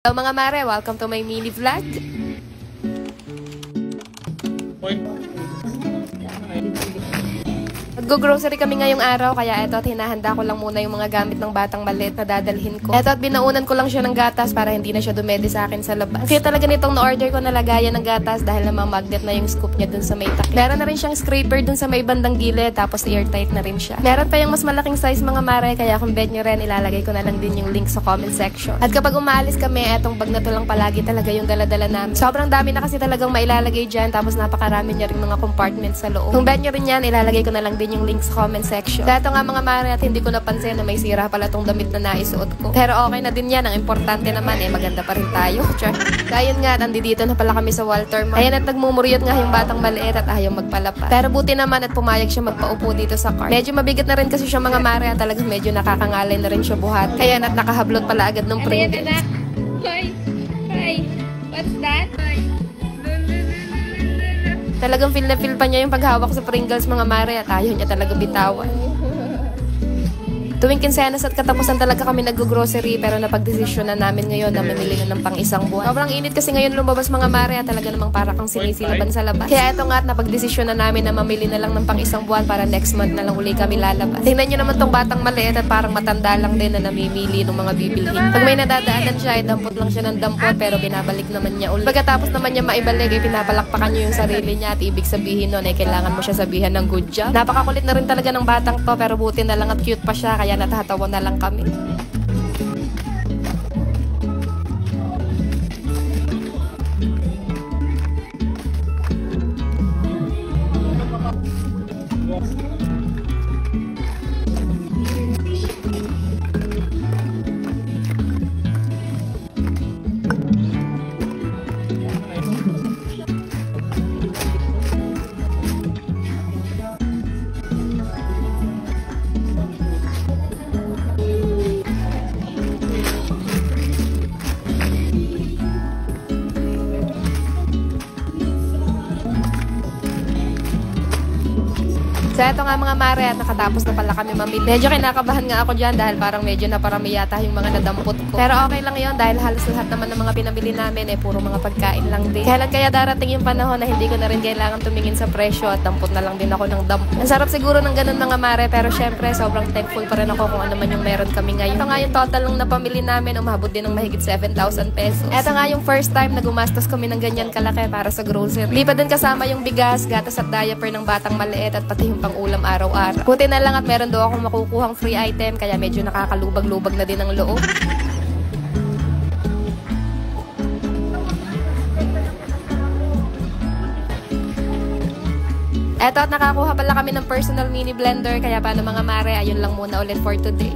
Hello mga mare, welcome to my mini vlog. Nag-grocery kami ngayong araw, kaya eto at hinahanda ko lang muna yung mga gamit ng batang maliit na dadalhin ko. Eto at binaunan ko lang siya ng gatas para hindi na siya dumedi sa akin sa labas. Kaya talaga nitong na-order ko na lagayan ng gatas dahil namang magnet na yung scoop niya dun sa may takip. Meron na rin siyang scraper dun sa may bandang gilid, tapos airtight na rin siya. Meron pa yung mas malaking size mga mare, kaya kung bet nyo rin, ilalagay ko na lang din yung link sa comment section. At kapag umaalis kami, etong bag na to lang palagi talaga yung dala-dala namin. Sobrang dami na kasi talagang mailalagay dyan, tapos napakarami niya rin mga compartments sa loob. Kung bet nyo rin yan, ilalagay ko na lang din yung link sa comment section. Dito nga mga mare at hindi ko napansin na may sira pala tong damit na naisuot ko. Pero okay na din yan. Ang importante naman maganda pa rin tayo. Kaya nga, nandito na pala kami sa Walter Mall. Ayan at nagmumuryot nga yung batang maliit at ayaw magpalapa. Pero buti naman at pumayag siya magpaupo dito sa car. Medyo mabigat na rin kasi siya mga mare at talagang medyo nakakangalay na rin siya buhat. Kaya at nakahablot pala agad ng Pringles. Hi. What's that? Talagang feel na feel pa niya yung paghawak sa Pringles mga mare at ayaw niya talaga bitawan. Tuwing kinsenas at katapusan talaga kami nag-grocery pero napag-desisyon na namin ngayon na mamili na ng pang isang buwan. Sobrang init kasi ngayon lumabas mga mare at talaga namang para kang sinisilaban sa labas. Kaya eto nga at napag-desisyon na namin na mamili na lang ng pang isang buwan para next month na lang uli kami lalabas. Tingnan nyo naman tong batang maliit at parang matanda lang din na namimili ng mga bibilhin. Pag may nadadaanan siya, dampot lang siya ng dampot pero binabalik naman niya ulit. Pagkatapos naman niya maibalik, pinapalakpakan niyo yung sarili niya at ibig sabihin nun kailangan mo siya sabihan ng good job. Napakakulit na rin talaga ng batang to pero buti na lang at cute pa siya kaya natatawa na lang kami. So eto nga mga mare at nakatapos na pala kami mamili. Medyo kinakabahan nga ako dyan dahil parang medyo naparami yata yung mga nadampot ko. Pero okay lang yun dahil halos lahat naman ng mga pinamili namin puro mga pagkain lang din. Kailan kaya darating yung panahon na hindi ko na rin kailangan tumingin sa presyo at dampot na lang din ako ng dampot. Ang sarap siguro ng ganun mga mare pero syempre sobrang thankful pa rin ako kung ano man yung meron kami ngayon. Ito nga yung total ng napamili namin, umabot din ng mahigit 7,000 pesos. Ito nga yung first time na gumastos kami ng ganyan kalaki para sa grocery. Hindi pa din kasama yung bigas, gatas at diaper ng batang maliit at pati yung ulam araw-araw. Buti na lang at meron daw akong makukuhang free item kaya medyo nakakalubag-lubag na din ang loob. Eto at nakakuha pala kami ng personal mini blender kaya paano mga mare, ayun lang muna ulit for today.